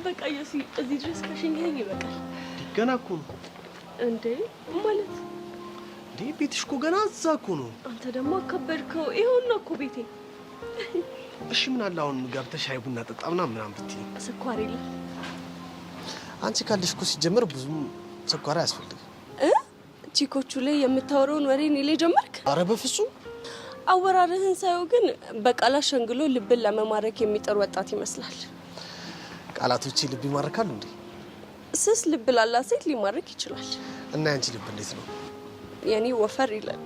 በቃ እዚህ ድረስ ከሸኘኸኝ ይበቃል። ገና እኮ ነው እንዴ? ማለት እንዴ? ቤትሽ እኮ ገና እዛ እኮ ነው። አንተ ደግሞ አከበድከው። ይኸውና እኮ ቤቴ። እሺ ምን አለ አሁን ገብተሽ ሻይ ቡና ጠጣ ምናምን ብትይ? ስኳር የለም። አንቺ ካለሽ እኮ ሲጀመር ብዙም ስኳር አያስፈልግም። ቺኮቹ ላይ የምታወራውን ወሬ እኔ ላይ ጀመርክ? አረ በፍጹም። አወራርህን ሳየው ግን በቃላት ሸንግሎ ልብን ለመማረክ የሚጥር ወጣት ይመስላል። ቃላቶቼ ልብ ይማርካሉ እንዴ? ስስ ልብ ላላት ሴት ሊማርክ ይችላል። እና ያንቺ ልብ እንዴት ነው? የኔ ወፈር ይላል።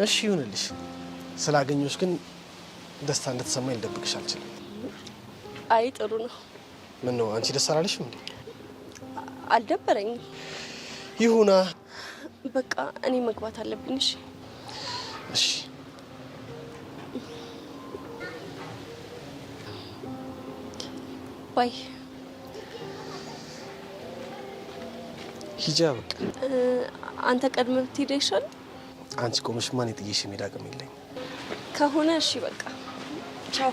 እሺ ይሁንልሽ። ስላገኘሁሽ ግን ደስታ እንደተሰማኝ ልደብቅሽ አልችልም። አይ ጥሩ ነው። ምን ነው አንቺ ደስ አላለሽም እንዴ? አልደበረኝም። ይሁና በቃ እኔ መግባት አለብኝ። እሺ እሺ። ባይ። ሂጂ በቃ። አንተ ቀድመህ ብትሄድ ይሻላል። አንቺ ቆመሽ ማን የጥዬሽ መሄድ አቅም የለኝም ከሆነ እሺ በቃ ቻው።